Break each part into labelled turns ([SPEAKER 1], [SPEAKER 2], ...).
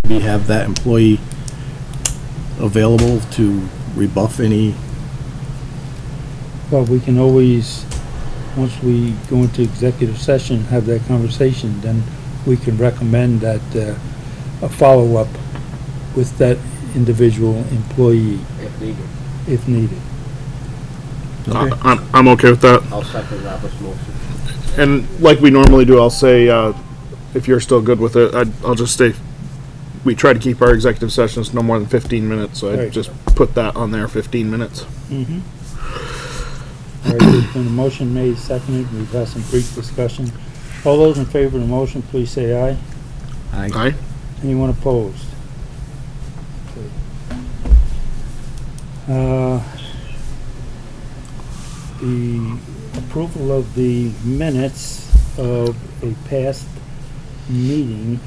[SPEAKER 1] we have that employee available to rebuff any?
[SPEAKER 2] Well, we can always, once we go into executive session, have that conversation, then we can recommend that a follow-up with that individual employee
[SPEAKER 3] If needed.
[SPEAKER 2] if needed.
[SPEAKER 1] Okay.
[SPEAKER 4] I'm okay with that.
[SPEAKER 3] I'll second Robert's motion.
[SPEAKER 4] And like we normally do, I'll say, if you're still good with it, I'll just say, we try to keep our executive sessions no more than 15 minutes, so I
[SPEAKER 2] Right.
[SPEAKER 4] just put that on there, 15 minutes.
[SPEAKER 2] Mm-hmm. All right, there's been a motion made, seconded, we've had some brief discussion. All those in favor of the motion, please say aye.
[SPEAKER 4] Aye?
[SPEAKER 2] Anyone opposed? Okay. The approval of the minutes of a past meeting,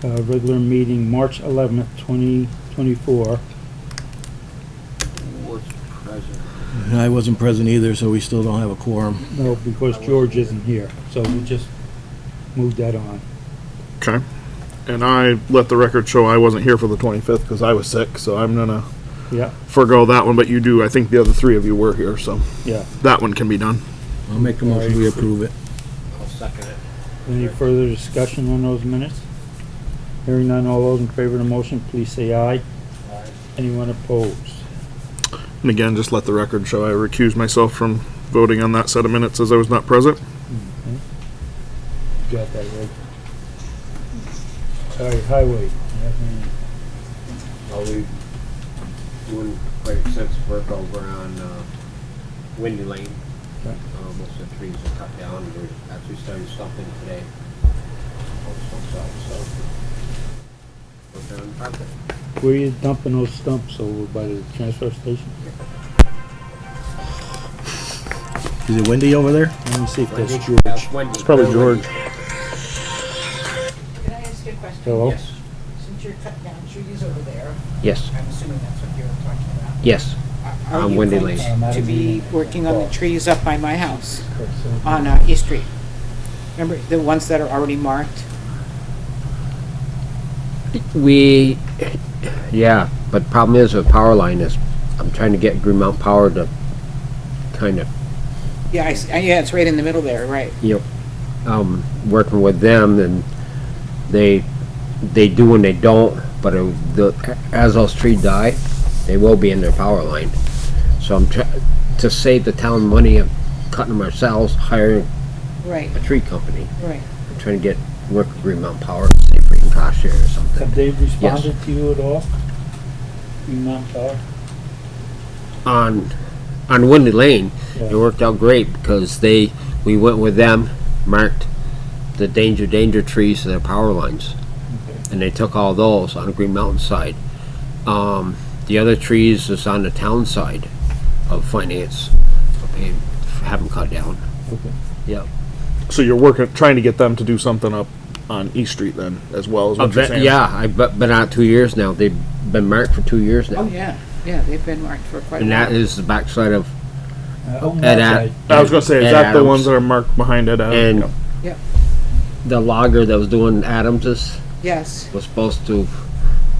[SPEAKER 2] regular meeting, March 11th, 2024.
[SPEAKER 3] Who was present?
[SPEAKER 1] I wasn't present either, so we still don't have a quorum.
[SPEAKER 2] No, because George isn't here, so we'll just move that on.
[SPEAKER 4] Okay. And I let the record show I wasn't here for the 25th because I was sick, so I'm gonna
[SPEAKER 2] Yeah,
[SPEAKER 4] forego that one, but you do, I think the other three of you were here, so
[SPEAKER 2] yeah.
[SPEAKER 4] that one can be done.
[SPEAKER 1] I'll make a motion, we approve it.
[SPEAKER 3] I'll second it.
[SPEAKER 2] Any further discussion on those minutes? Hearing none, all those in favor of the motion, please say aye.
[SPEAKER 3] Aye.
[SPEAKER 2] Anyone opposed?
[SPEAKER 4] And again, just let the record show I recused myself from voting on that set of minutes as I was not present.
[SPEAKER 2] Okay. Got that right. All right, highway. You have any-
[SPEAKER 3] Well, we doing quite extensive work over on Windy Lane.
[SPEAKER 2] Okay.
[SPEAKER 3] Most of the trees are cut down. We're actually starting stumping today. All stumps out, so we're done project.
[SPEAKER 2] Where are you dumping those stumps, over by the transfer station?
[SPEAKER 1] Is it windy over there?
[SPEAKER 2] Let me see if that's
[SPEAKER 3] Wendy?
[SPEAKER 2] George.
[SPEAKER 3] Yeah, Wendy.
[SPEAKER 4] It's probably George.
[SPEAKER 5] Can I ask you a question?
[SPEAKER 2] Hello?
[SPEAKER 3] Yes.
[SPEAKER 5] Since you're cutting down trees over there,
[SPEAKER 3] Yes.
[SPEAKER 5] I'm assuming that's what you're talking about.
[SPEAKER 3] Yes.
[SPEAKER 5] Are
[SPEAKER 3] On
[SPEAKER 5] you
[SPEAKER 3] Windy
[SPEAKER 5] going
[SPEAKER 3] Lane.
[SPEAKER 5] to be working on the trees up by my house
[SPEAKER 2] Okay.
[SPEAKER 5] on East Street? Remember the ones that are already marked?
[SPEAKER 3] Yeah, but the problem is with power line is I'm trying to get Green Mountain Power to kind of,
[SPEAKER 5] Yeah, yeah, it's right in the middle there, right?
[SPEAKER 3] working with them, and they do and they don't, but as those trees die, they will be in their power line. So I'm to save the town money of cutting them ourselves, hiring
[SPEAKER 5] Right,
[SPEAKER 3] a tree company.
[SPEAKER 5] right.
[SPEAKER 3] I'm trying to work with Green Mountain Power, see if we can cost share or something.
[SPEAKER 2] Have they responded to you at all? Green Mountain Power?
[SPEAKER 3] On Windy Lane,
[SPEAKER 2] Yeah.
[SPEAKER 3] it worked out great because we went with them, marked the danger trees to their power lines,
[SPEAKER 2] Okay.
[SPEAKER 3] and they took all those on Green Mountain side. The other trees is on the town side of finance, and have them cut down.
[SPEAKER 2] Okay.
[SPEAKER 3] Yep.
[SPEAKER 4] So you're trying to get them to do something up on East Street then, as well as what you're saying?
[SPEAKER 3] Yeah, I've been out 2 years now. They've been marked for 2 years now.
[SPEAKER 5] Oh, yeah, yeah, they've been marked for quite a
[SPEAKER 3] And
[SPEAKER 5] while.
[SPEAKER 3] that is the backside of
[SPEAKER 2] On
[SPEAKER 3] Ed
[SPEAKER 2] that
[SPEAKER 3] Ad-
[SPEAKER 2] side.
[SPEAKER 4] I was gonna say, is
[SPEAKER 3] Ed
[SPEAKER 4] that the
[SPEAKER 3] Adams.
[SPEAKER 4] ones that are marked behind it?
[SPEAKER 3] And
[SPEAKER 5] Yep.
[SPEAKER 3] the logger that was doing Adams's
[SPEAKER 5] Yes,
[SPEAKER 3] was supposed to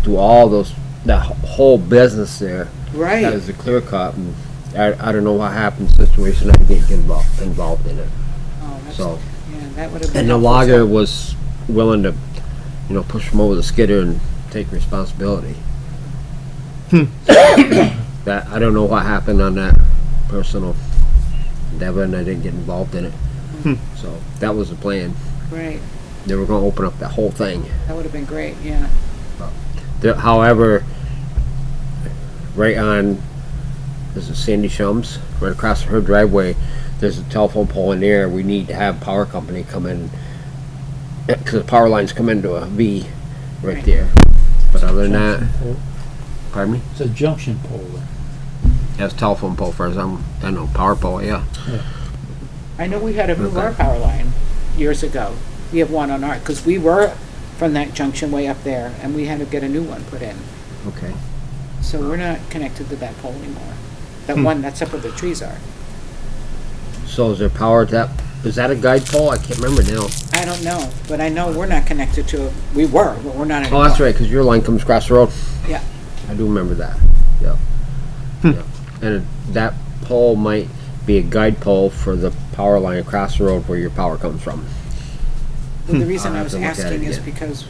[SPEAKER 3] do all those, that whole business there. That
[SPEAKER 5] right.
[SPEAKER 3] was a clear cut, and I don't know what happened situation. I didn't get involved in it.
[SPEAKER 5] Oh, that's,
[SPEAKER 3] So,
[SPEAKER 5] yeah, that would have been.
[SPEAKER 3] and the
[SPEAKER 5] helpful,
[SPEAKER 3] logger
[SPEAKER 5] so-
[SPEAKER 3] was willing to, push him over the skidder and take responsibility. That I don't know what happened on that personal endeavor, and I didn't get involved in it. So that was the plan.
[SPEAKER 5] Right,
[SPEAKER 3] They were going to open up that whole thing.
[SPEAKER 5] that would have been great, yeah.
[SPEAKER 3] However, right on, this is Sandy Shum's, right across her driveway, there's a telephone pole in there. We need to have power company come in, because the power lines come into a V right
[SPEAKER 5] Right.
[SPEAKER 3] there. But other than that,
[SPEAKER 2] Junction pole.
[SPEAKER 3] pardon me?
[SPEAKER 2] It's a junction pole then.
[SPEAKER 3] That's telephone pole for us. I know, power pole, yeah.
[SPEAKER 5] I know we had to move
[SPEAKER 3] Okay.
[SPEAKER 5] our power line years ago. We have one on our, because we were from that junction way up there, and we had to get a new one put in.
[SPEAKER 3] Okay.
[SPEAKER 5] So we're not connected to that pole anymore. That one, that's up where the trees are.
[SPEAKER 3] So is there power to that? Is that a guide pole? I can't remember now.
[SPEAKER 5] I don't know, but I know we're not connected to it. We were, but we're not
[SPEAKER 3] Oh,
[SPEAKER 5] anymore.
[SPEAKER 3] that's right, because your line comes across the road.
[SPEAKER 5] Yeah.
[SPEAKER 3] I do remember that. Yep. Yep. And that pole might be a guide pole for the power line across the road where your power comes from.
[SPEAKER 5] Well, the reason
[SPEAKER 3] I'll
[SPEAKER 5] I
[SPEAKER 3] have
[SPEAKER 5] was
[SPEAKER 3] to look at it
[SPEAKER 5] asking is
[SPEAKER 3] again.
[SPEAKER 5] because,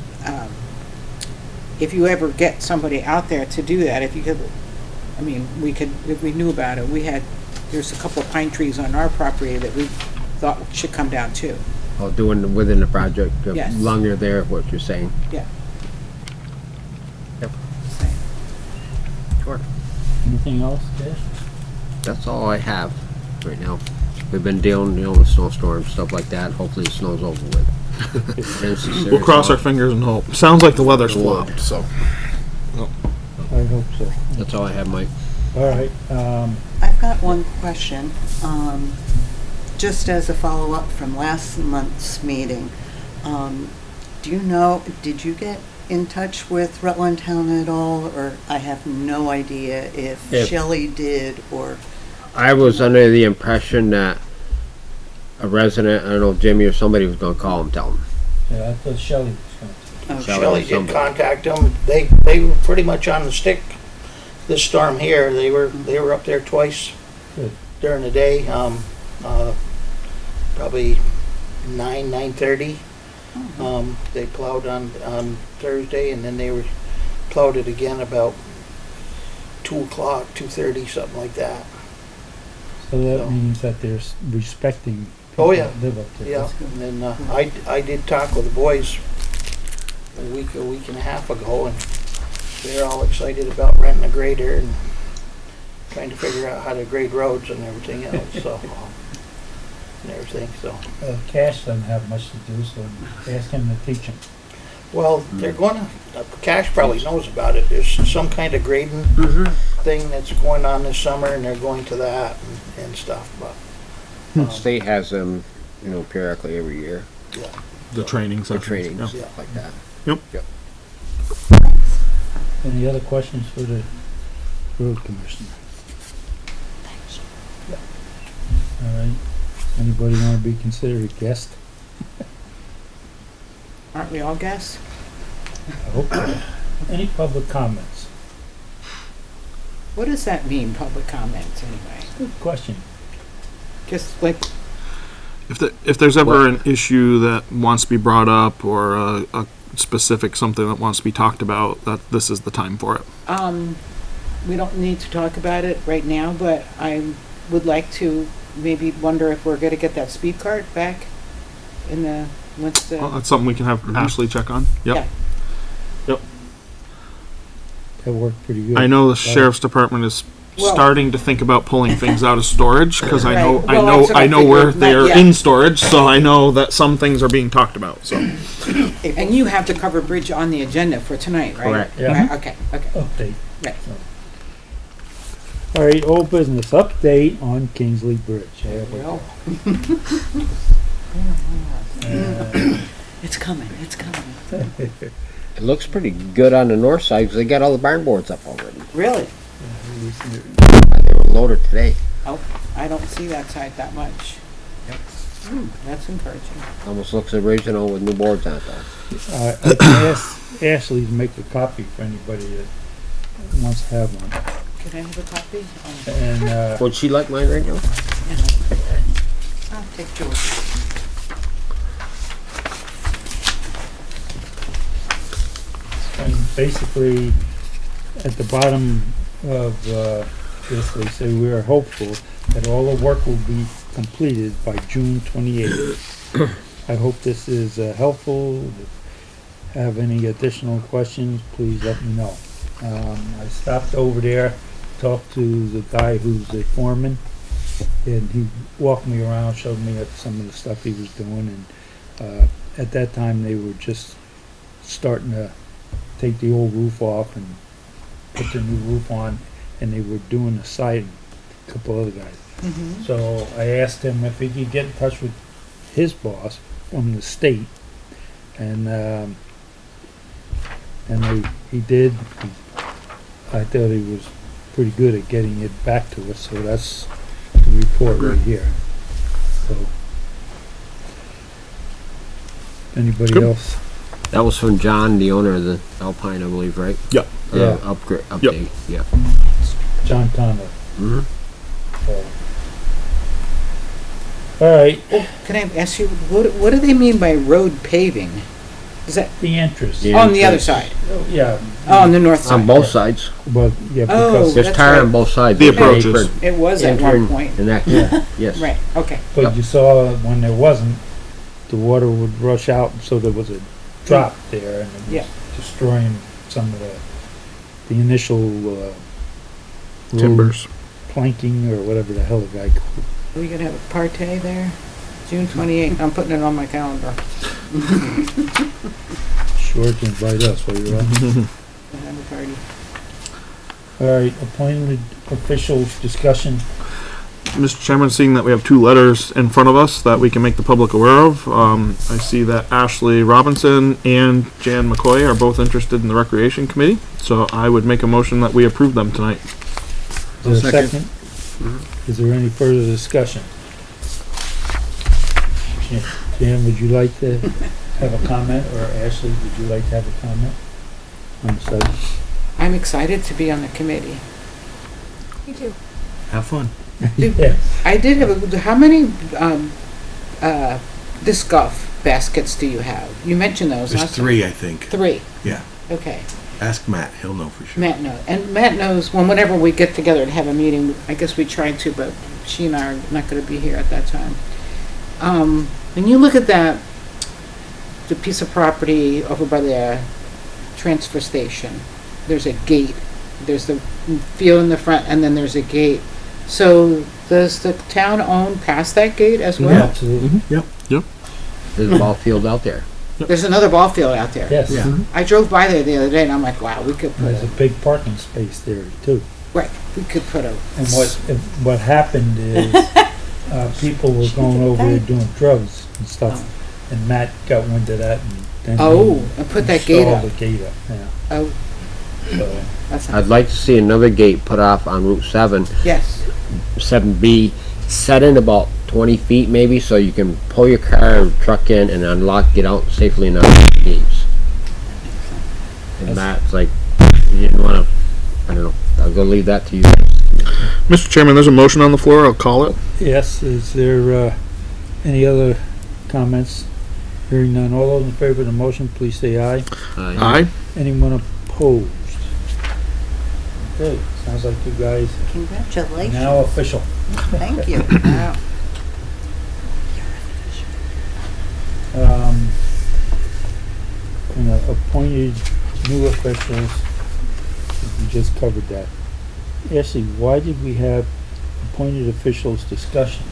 [SPEAKER 5] if you ever get somebody out there to do that, if you could, I mean, we could, if we knew about it, there's a couple of pine trees on our property that we thought should come down too.
[SPEAKER 3] Oh, doing within the project,
[SPEAKER 5] Yes.
[SPEAKER 3] as long as you're there, what you're saying.
[SPEAKER 5] Yeah.
[SPEAKER 3] Yep.
[SPEAKER 5] So,
[SPEAKER 3] Sure.
[SPEAKER 2] Anything else, Cash?
[SPEAKER 3] That's all I have right now. We've been dealing, with snowstorms, stuff like that. Hopefully the snow's over with. And it's a
[SPEAKER 4] We'll
[SPEAKER 3] serious
[SPEAKER 4] cross our
[SPEAKER 3] snow.
[SPEAKER 4] fingers and hope. Sounds like the weather's
[SPEAKER 3] Lord.
[SPEAKER 4] flopped, so.
[SPEAKER 2] I hope so.
[SPEAKER 3] That's all I have, Mike.
[SPEAKER 2] All right,
[SPEAKER 6] I've got one question, just as a follow-up from last month's meeting. Do you know, did you get in touch with Rutland Town at all, or I have no idea if
[SPEAKER 3] If-
[SPEAKER 6] Shelley did, or,
[SPEAKER 3] I was under the impression that a resident, I don't know, Jimmy or somebody was gonna call him, tell him.
[SPEAKER 2] yeah, I thought Shelley was going to.
[SPEAKER 6] oh,
[SPEAKER 3] Shelley.
[SPEAKER 7] Shelley did
[SPEAKER 3] somebody.
[SPEAKER 7] contact them. They were pretty much on the stick this storm here. They were up there twice
[SPEAKER 2] Good.
[SPEAKER 7] during the day. Probably 9:30. They plowed on Thursday, and then they were plowed it again about 2:00, 2:30, something like that.
[SPEAKER 2] So that
[SPEAKER 7] So-
[SPEAKER 2] means that they're respecting
[SPEAKER 7] Oh,
[SPEAKER 2] people
[SPEAKER 7] yeah.
[SPEAKER 2] that live up there.
[SPEAKER 7] Yeah,
[SPEAKER 2] That's good.
[SPEAKER 7] and then I did talk with the boys a week and a half ago, and they're all excited about renting a grader and trying to figure out how to grade roads and everything else, so, and everything, so.
[SPEAKER 2] Cash doesn't have much to do, so ask him to teach him.
[SPEAKER 7] Well, they're gonna, Cash probably knows about it, there's some kind of grading thing that's going on this summer, and they're going to that and stuff, but,
[SPEAKER 3] State has them, periodically every year.
[SPEAKER 7] yeah.
[SPEAKER 4] The training
[SPEAKER 3] For
[SPEAKER 4] sessions.
[SPEAKER 3] training,
[SPEAKER 4] yeah.
[SPEAKER 3] stuff like that.
[SPEAKER 2] Any other questions for the road commissioner? All right, anybody want to be considered a guest?
[SPEAKER 5] aren't we all guests?
[SPEAKER 2] I hope so. Any public comments?
[SPEAKER 5] What does that mean, public comments, anyway?
[SPEAKER 2] Good question.
[SPEAKER 5] Just like,
[SPEAKER 4] If there's ever an issue that wants to be brought up or a specific something that wants to be talked about, that this is the time for it.
[SPEAKER 5] we don't need to talk about it right now, but I would like to maybe wonder if we're gonna get that speed cart back in the, once the.
[SPEAKER 4] Well, that's something we can have Ashley check on. Yep.
[SPEAKER 5] Yeah.
[SPEAKER 4] Yep.
[SPEAKER 2] That worked pretty good.
[SPEAKER 4] I know the sheriff's department is
[SPEAKER 5] Well-
[SPEAKER 4] starting to think about pulling things out of storage because I know
[SPEAKER 5] Right. Well, that's what I
[SPEAKER 4] I know where
[SPEAKER 5] figured.
[SPEAKER 4] they
[SPEAKER 5] Not
[SPEAKER 4] are
[SPEAKER 5] yet.
[SPEAKER 4] in storage, so I know that some things are being talked about. So
[SPEAKER 5] And you have the covered bridge on the agenda for tonight, right?
[SPEAKER 3] Correct.
[SPEAKER 2] Yeah.
[SPEAKER 5] Right, okay, okay.
[SPEAKER 2] Update.
[SPEAKER 5] Right.
[SPEAKER 2] All right, old business update on Kingsley Bridge. There we
[SPEAKER 5] Well.
[SPEAKER 2] go. Uh,
[SPEAKER 6] it's coming, it's coming.
[SPEAKER 3] It looks pretty good on the north side, 'cause they got all the barn boards up already.
[SPEAKER 5] Really?
[SPEAKER 3] They were loaded today.
[SPEAKER 5] Oh, I don't see that side that much. That's encouraging.
[SPEAKER 3] Almost looks original with new boards on it though.
[SPEAKER 2] I can ask Ashley to make a copy for anybody that wants to have one.
[SPEAKER 5] Can I have a copy? Oh,
[SPEAKER 2] And,
[SPEAKER 3] Would she like mine right now?
[SPEAKER 5] I'll take yours.
[SPEAKER 2] and basically, at the bottom of, this, they say we are hopeful that all the work will be completed by June 28th. I hope this is helpful. If you have any additional questions, please let me know. I stopped over there, talked to the guy who's a foreman, and he walked me around, showed me some of the stuff he was doing, and at that time they were just starting to take the old roof off and put the new roof on, and they were doing the siding, a couple other guys.
[SPEAKER 5] Mm-hmm.
[SPEAKER 2] So I asked him if he could get in touch with his boss from the state, and he did. I thought he was pretty good at getting it back to us, so that's the report right here. So Anybody
[SPEAKER 4] Good.
[SPEAKER 2] else?
[SPEAKER 3] That was from John, the owner of the Alpine, I believe, right?
[SPEAKER 4] Yep.
[SPEAKER 2] Yeah.
[SPEAKER 3] Upgrade, update, yeah.
[SPEAKER 2] John Connor.
[SPEAKER 3] Mhm.
[SPEAKER 2] All right,
[SPEAKER 5] Can I ask you, what do they mean by road paving? Is that
[SPEAKER 2] the interest.
[SPEAKER 3] Yeah.
[SPEAKER 5] on the other side?
[SPEAKER 2] Yeah,
[SPEAKER 5] Oh, on the north side?
[SPEAKER 3] On both sides.
[SPEAKER 2] but, yeah,
[SPEAKER 5] Oh.
[SPEAKER 2] because,
[SPEAKER 3] There's
[SPEAKER 5] That's
[SPEAKER 3] tire
[SPEAKER 5] right.
[SPEAKER 3] on both sides.
[SPEAKER 4] The
[SPEAKER 3] There's an
[SPEAKER 4] approaches.
[SPEAKER 3] apron,
[SPEAKER 5] It was at one
[SPEAKER 3] entering
[SPEAKER 5] point.
[SPEAKER 3] and exit. Yes.
[SPEAKER 5] Right, okay.
[SPEAKER 2] but you saw when there wasn't, the water would rush out, so there was a drop there, and it
[SPEAKER 5] Yeah.
[SPEAKER 2] was destroying some of the initial, road
[SPEAKER 4] Timbers.
[SPEAKER 2] planking, or whatever the hell the guy called it.
[SPEAKER 5] Are we gonna have a party there? June 28th, I'm putting it on my calendar.
[SPEAKER 2] Sure to invite us while you're out.
[SPEAKER 5] We'll have a party.
[SPEAKER 2] All right, appointed officials discussion.
[SPEAKER 4] Mr. Chairman, seeing that we have two letters in front of us that we can make the public aware of, I see that Ashley Robinson and Jan McCoy are both interested in the Recreation Committee, so I would make a motion that we approve them tonight.
[SPEAKER 2] Is there a second? Is there any further discussion? Jan, would you like to have a comment, or Ashley, would you like to have a comment on the subject?
[SPEAKER 5] I'm excited to be on the committee.
[SPEAKER 8] Me too.
[SPEAKER 1] Have fun.
[SPEAKER 2] Yeah.
[SPEAKER 5] I did have how many, disc golf baskets do you have? You mentioned those.
[SPEAKER 1] There's
[SPEAKER 5] last time.
[SPEAKER 1] 3, I think.
[SPEAKER 5] 3,
[SPEAKER 1] Yeah.
[SPEAKER 5] okay.
[SPEAKER 1] Ask Matt, he'll know for sure.
[SPEAKER 5] Matt knows, and Matt knows whenever we get together and have a meeting, I guess we tried to, but she and I are not gonna be here at that time. When you look at that, the piece of property over by the transfer station, there's a gate. There's the field in the front, and then there's a gate. So does the town own past that gate as well?
[SPEAKER 2] Absolutely.
[SPEAKER 3] There's a ball field out there.
[SPEAKER 5] There's another ball field out there.
[SPEAKER 2] Yes.
[SPEAKER 1] Yeah.
[SPEAKER 5] I drove by there the other day, and I'm like, wow, we could put
[SPEAKER 2] There's a big parking space there too.
[SPEAKER 5] right, we could put a.
[SPEAKER 2] And what happened is, people were going over there doing drugs and stuff, and Matt got wind of that, and then
[SPEAKER 5] Oh,
[SPEAKER 2] he
[SPEAKER 5] and put that gate
[SPEAKER 2] installed
[SPEAKER 5] up.
[SPEAKER 2] the gate up, yeah.
[SPEAKER 5] Oh,
[SPEAKER 2] So,
[SPEAKER 5] that's
[SPEAKER 3] I'd like to see another gate put off on Route 7,
[SPEAKER 5] yes.
[SPEAKER 3] 7B, set in about 20 feet maybe, so you can pull your car or truck in and unlock, get out safely and unlock the gates. And Matt's like, you didn't wanna, I don't know, I'll go leave that to you.
[SPEAKER 4] Mr. Chairman, there's a motion on the floor, I'll call it.
[SPEAKER 2] yes, is there, any other comments? Hearing none, all those in favor of the motion, please say aye.
[SPEAKER 4] Aye.
[SPEAKER 2] Anyone opposed? Okay, sounds like you guys are
[SPEAKER 6] Congratulations.
[SPEAKER 2] now official.
[SPEAKER 6] Thank you.
[SPEAKER 5] Wow.
[SPEAKER 2] And appointed new officials, we just covered that. Ashley, why did we have appointed officials discussion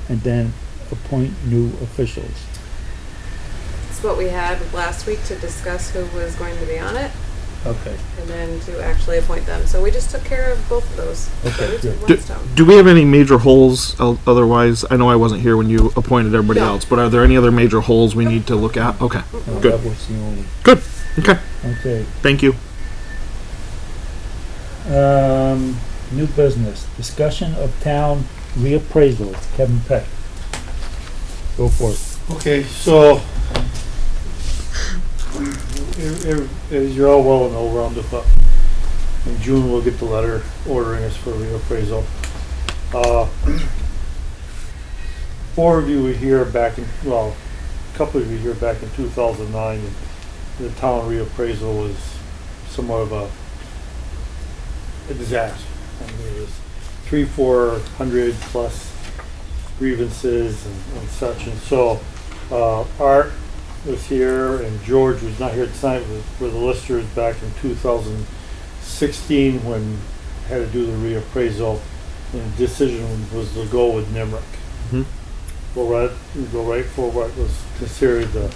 [SPEAKER 2] and then appoint new officials?
[SPEAKER 8] It's what we had last week to discuss who was going to be on it
[SPEAKER 2] Okay,
[SPEAKER 8] and then to actually appoint them. So we just took care of both of those.
[SPEAKER 2] Okay,
[SPEAKER 8] We did
[SPEAKER 2] good.
[SPEAKER 8] one stone.
[SPEAKER 4] Do we have any major holes otherwise? I know I wasn't here when you appointed everybody
[SPEAKER 8] No.
[SPEAKER 4] else, but are there any other major holes we need to look at? Okay,
[SPEAKER 2] no,
[SPEAKER 4] Good.
[SPEAKER 2] that was the only,
[SPEAKER 4] good, okay,
[SPEAKER 2] okay.
[SPEAKER 4] thank you.
[SPEAKER 2] New business, discussion of town reappraisal, Kevin Peck. Go for it.
[SPEAKER 9] Okay, so, as you all well know, we're on the, in June, we'll get the letter ordering us for reappraisal. 4 of you were here back in, well, a couple of you here back in 2009, and the town reappraisal was somewhat of a disaster. I mean, it was 300-400 plus grievances and such, and so, Art was here, and George was not here tonight, were the listers back in 2016 when had to do the reappraisal, and the decision was to go with Nimrick.
[SPEAKER 4] Mhm.
[SPEAKER 9] Go right for what was considered the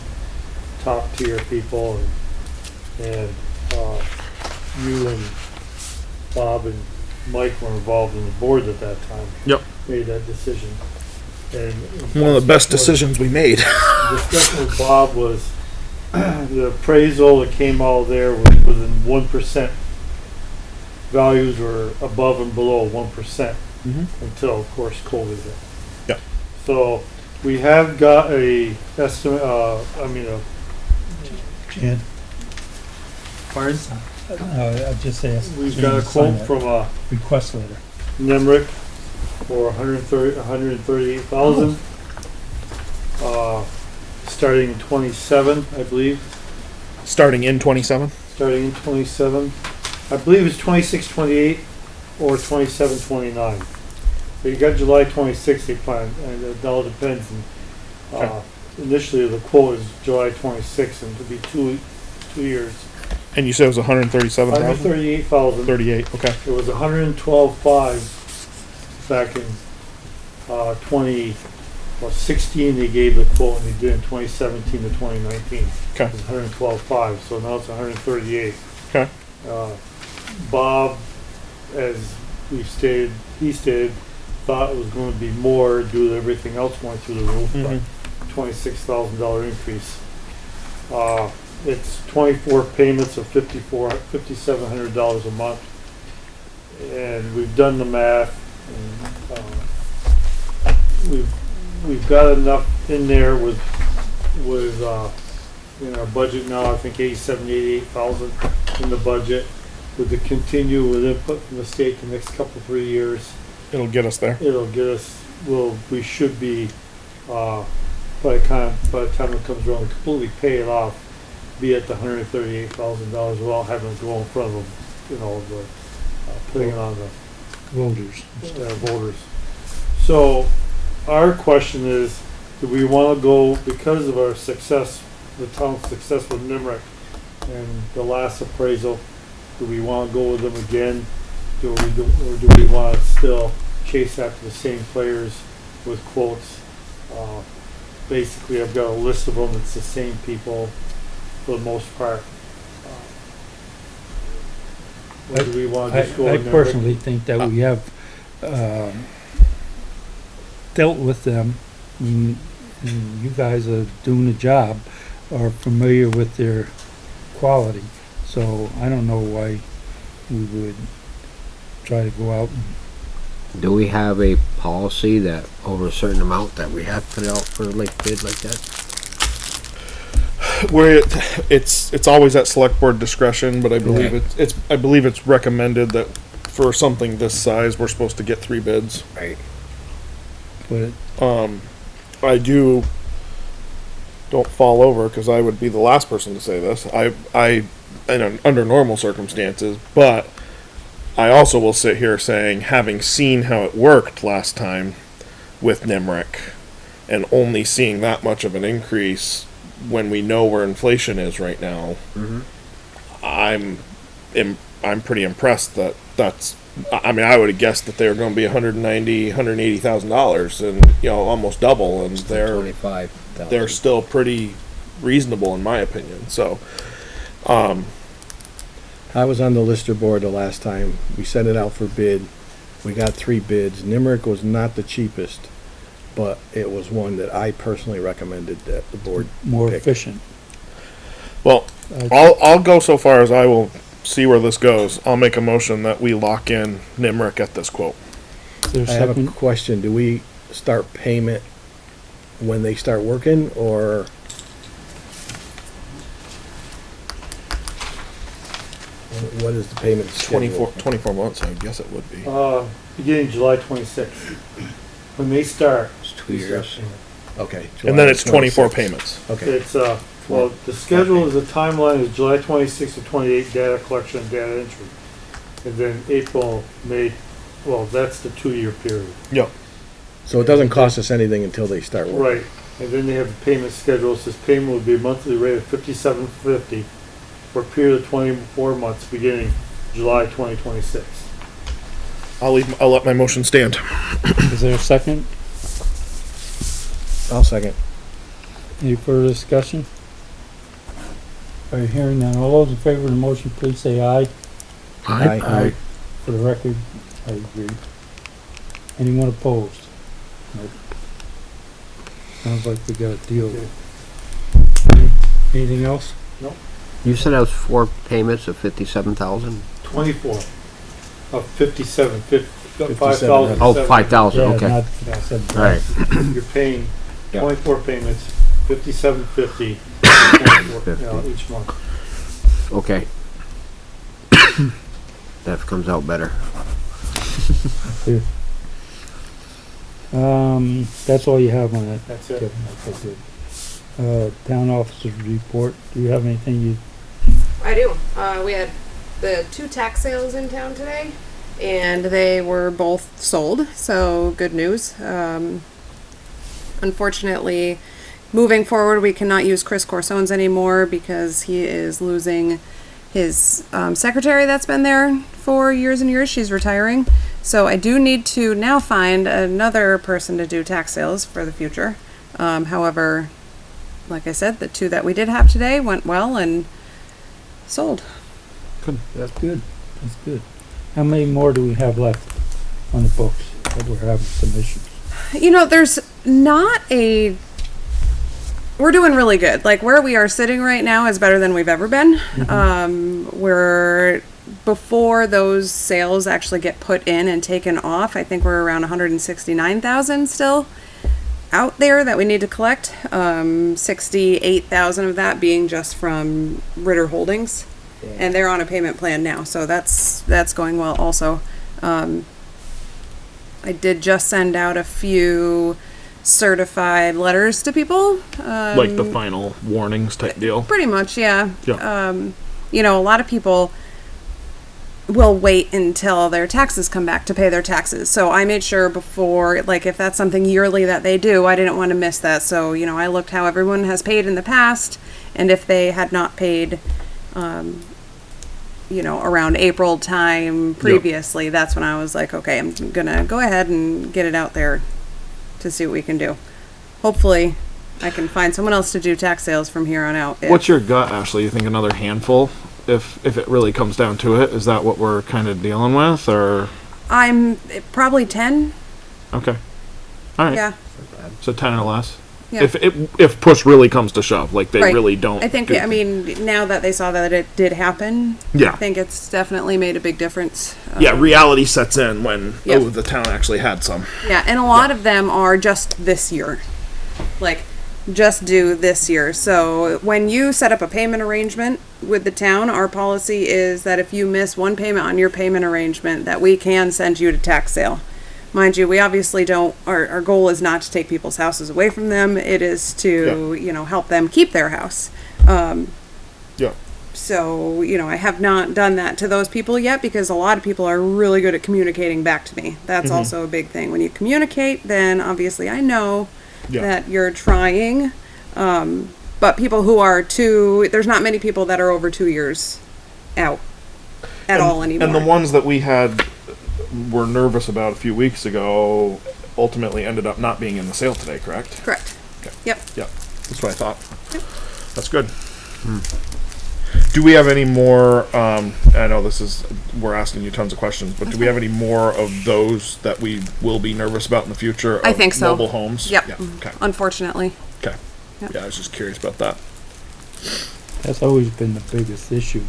[SPEAKER 9] top tier people, and you and Bob and Mike were involved in the board at that time.
[SPEAKER 4] Yep.
[SPEAKER 9] Made that decision. And
[SPEAKER 4] One of the best decisions we made.
[SPEAKER 9] discussion with Bob was the appraisal that came out there was within 1%. Values were above and below 1%
[SPEAKER 4] Mhm.
[SPEAKER 9] until, of course, COVID hit.
[SPEAKER 4] Yep.
[SPEAKER 9] So We have got a estimate,
[SPEAKER 2] Jan?
[SPEAKER 10] Pardon?
[SPEAKER 2] I'll just say.
[SPEAKER 9] we've got a quote from,
[SPEAKER 2] Request letter.
[SPEAKER 9] Nemrick for $138,000. Starting in 27, I believe.
[SPEAKER 4] Starting in 27?
[SPEAKER 9] Starting in 27. I believe it's 26, 28, or 27, 29. But you got July 26th they plan, and it all depends. And, initially, the quote is July 26th, and to be two years.
[SPEAKER 4] And you said it was 137,000?
[SPEAKER 9] 138,000.
[SPEAKER 4] 38, okay.
[SPEAKER 9] It was 112.5 back in 16. They gave the quote, and they did in 2017 to 2019.
[SPEAKER 4] Okay.
[SPEAKER 9] It was 112.5, so now it's 138.
[SPEAKER 4] Okay.
[SPEAKER 9] Bob, as he stated, thought it was going to be more due to everything else going through the roof, but $26,000 increase. It's 24 payments of $5,700 a month, and we've done the math. And, we've got enough in there with in our budget now. I think 88,000 in the budget. With the continue with input from the state the next couple 3 years,
[SPEAKER 4] It'll get us there.
[SPEAKER 9] it'll get us. We should be by the time it comes around to completely pay it off, be at the $138,000 without having to go in front of them, putting it on the
[SPEAKER 2] Voters.
[SPEAKER 9] voters. So our question is, do we want to go, because of our success, the town's success with Nimerick and the last appraisal, do we want to go with them again? Or do we want to still chase after the same players with quotes? Basically, I've got a list of them. It's the same people for the most part. Or do we want to just go
[SPEAKER 2] I
[SPEAKER 9] with Nimerick?
[SPEAKER 2] personally think that we have dealt with them, and you guys are doing the job, are familiar with their quality. So I don't know why we would try to go out and
[SPEAKER 3] Do we have a policy that over a certain amount that we have to put it out for like bid like that?
[SPEAKER 4] Where it's always at select board discretion, but I believe it's recommended that for something this size, we're supposed to get 3 bids.
[SPEAKER 3] Right.
[SPEAKER 2] put it.
[SPEAKER 4] I don't fall over because I would be the last person to say this. Under normal circumstances, but I also will sit here saying, having seen how it worked last time with Nimerick, and only seeing that much of an increase when we know where inflation is right now, I'm pretty impressed that that's. I mean, I would have guessed that they were going to be $180,000, and almost double, and they're
[SPEAKER 3] 25,000.
[SPEAKER 4] they're still pretty reasonable in my opinion. So,
[SPEAKER 1] I was on the Lister board the last time. We sent it out for bid. We got 3 bids. Nimerick was not the cheapest, but it was one that I personally recommended that the board
[SPEAKER 2] More
[SPEAKER 1] pick.
[SPEAKER 2] efficient.
[SPEAKER 4] well, I'll go so far as I will see where this goes. I'll make a motion that we lock in Nimerick at this quote.
[SPEAKER 2] Is there a
[SPEAKER 1] I have a
[SPEAKER 2] second?
[SPEAKER 1] question. Do we start payment when they start working, or what is the payment schedule?
[SPEAKER 4] 24 months, I guess it would be.
[SPEAKER 9] Beginning July 26th. When they start.
[SPEAKER 3] It's 2 years.
[SPEAKER 1] Okay.
[SPEAKER 4] And then it's 24
[SPEAKER 1] 26.
[SPEAKER 4] payments.
[SPEAKER 1] Okay.
[SPEAKER 9] It's, well, the schedule is, the timeline is July 26th to 28, data collection and data entry. And then April, May, well, that's the 2-year period.
[SPEAKER 4] Yep.
[SPEAKER 1] So it doesn't cost us anything until they start working?
[SPEAKER 9] Right. And then they have the payment schedule. It says payment will be a monthly rate of $57.50 for a period of 24 months beginning July 2026.
[SPEAKER 4] I'll let my motion stand.
[SPEAKER 2] Is there a second?
[SPEAKER 1] I'll second.
[SPEAKER 2] Any further discussion? Are you hearing none? All those in favor of the motion, please say aye.
[SPEAKER 1] Aye.
[SPEAKER 2] For the record, I agree. Anyone opposed? Nope. Sounds like we got a deal. Anything else?
[SPEAKER 3] You said that was 4 payments of 57,000.
[SPEAKER 9] 24 of 57, 5,000.
[SPEAKER 3] Oh, 5,000.
[SPEAKER 2] Yeah,
[SPEAKER 3] Okay.
[SPEAKER 2] not-
[SPEAKER 3] All right.
[SPEAKER 9] You're paying
[SPEAKER 3] Yeah.
[SPEAKER 9] 24 payments, $57.50, each month.
[SPEAKER 3] Okay. That comes out better.
[SPEAKER 2] That's all you have on that?
[SPEAKER 9] That's it.
[SPEAKER 2] Kevin? Okay, good. Town officers report, do you have anything you,
[SPEAKER 8] I do. We had the 2 tax sales in town today, and they were both sold, so good news. Unfortunately, moving forward, we cannot use Chris Corsones anymore because he is losing his secretary that's been there for years and years. She's retiring. So I do need to now find another person to do tax sales for the future. However, like I said, the 2 that we did have today went well and sold.
[SPEAKER 2] that's good, that's good. How many more do we have left on the books that we're having some issues?
[SPEAKER 8] You know, there's not a... We're doing really good. Like, where we are sitting right now is better than we've ever been. We're... Before those sales actually get put in and taken off, I think we're around 169,000 still out there that we need to collect. 68,000 of that being just from Ritter Holdings, and they're on a payment plan now, so that's going well also. I did just send out a few certified letters to people.
[SPEAKER 4] Like the final warnings type deal.
[SPEAKER 8] Pretty much, yeah.
[SPEAKER 4] Yeah.
[SPEAKER 8] You know, a lot of people will wait until their taxes come back to pay their taxes. So I made sure before, like, if that's something yearly that they do, I didn't want to miss that. So, you know, I looked how everyone has paid in the past, and if they had not paid, you know, around April time previously, that's when I was like, okay, I'm gonna go ahead and get it out there to see what we can do. Hopefully, I can find someone else to do tax sales from here on out.
[SPEAKER 4] What's your gut, Ashley? You think another handful? If it really comes down to it, is that what we're kind of dealing with, or?
[SPEAKER 8] I'm probably 10.
[SPEAKER 4] Okay. All right.
[SPEAKER 8] Yeah.
[SPEAKER 4] So 10 or less.
[SPEAKER 8] Yeah.
[SPEAKER 4] If push really comes to shove, like they
[SPEAKER 8] Right.
[SPEAKER 4] really don't.
[SPEAKER 8] I think,
[SPEAKER 4] do-
[SPEAKER 8] I mean, now that they saw that it did happen,
[SPEAKER 4] Yeah.
[SPEAKER 8] I think it's definitely made a big difference.
[SPEAKER 4] Yeah, reality sets in when
[SPEAKER 8] Yep.
[SPEAKER 4] the town actually had some.
[SPEAKER 8] Yeah, and a lot of them are just this year. Like, just due this year. So when you set up a payment arrangement with the town, our policy is that if you miss one payment on your payment arrangement, that we can send you to tax sale. Mind you, we obviously don't, our goal is not to take people's houses away from them. It is to, you know, help them keep their house.
[SPEAKER 4] Yeah.
[SPEAKER 8] So, you know, I have not done that to those people yet because a lot of people are really good at communicating back to me. That's also a big thing. When you communicate, then obviously I know that you're trying. But people who are there's not many people that are over 2 years out at all anymore.
[SPEAKER 4] And the ones that we had were nervous about a few weeks ago ultimately ended up not being in the sale today, correct?
[SPEAKER 8] Correct.
[SPEAKER 4] Okay.
[SPEAKER 8] Yep.
[SPEAKER 4] Yep. That's what I thought. That's good. Do we have any more, I know we're asking you tons of questions, but do we have any more of those that we will be nervous about in the future?
[SPEAKER 8] I
[SPEAKER 4] of
[SPEAKER 8] think so.
[SPEAKER 4] Mobile homes?
[SPEAKER 8] Yep.
[SPEAKER 4] Yeah. Okay.
[SPEAKER 8] Unfortunately.
[SPEAKER 4] Okay.
[SPEAKER 8] Yep.
[SPEAKER 4] Yeah, I was just curious about that.
[SPEAKER 2] That's always been the biggest issue.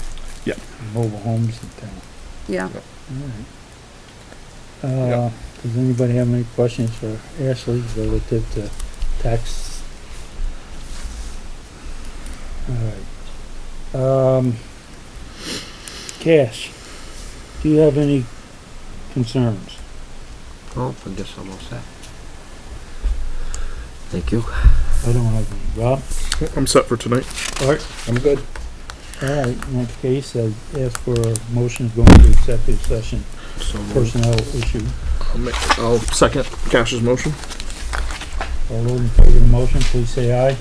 [SPEAKER 4] Yeah.
[SPEAKER 2] Mobile homes in town.
[SPEAKER 8] Yeah.
[SPEAKER 2] Alright. Does anybody have any questions for Ashley relative to tax? Alright. Cash, do you have any concerns?
[SPEAKER 3] Oh, I guess I'm all set. Thank you.
[SPEAKER 2] I don't have any. Rob?
[SPEAKER 4] I'm set for tonight.
[SPEAKER 2] Art?
[SPEAKER 1] I'm good.
[SPEAKER 2] Alright, in that case, I ask for a motion to go into executive session,
[SPEAKER 3] So moved.
[SPEAKER 2] personnel issue.
[SPEAKER 4] I'll second Cash's motion.
[SPEAKER 2] All those in favor of the motion, please say aye.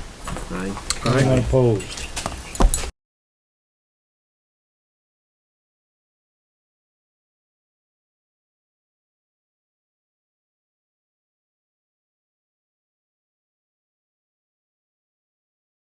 [SPEAKER 3] Aye.
[SPEAKER 2] Anyone opposed?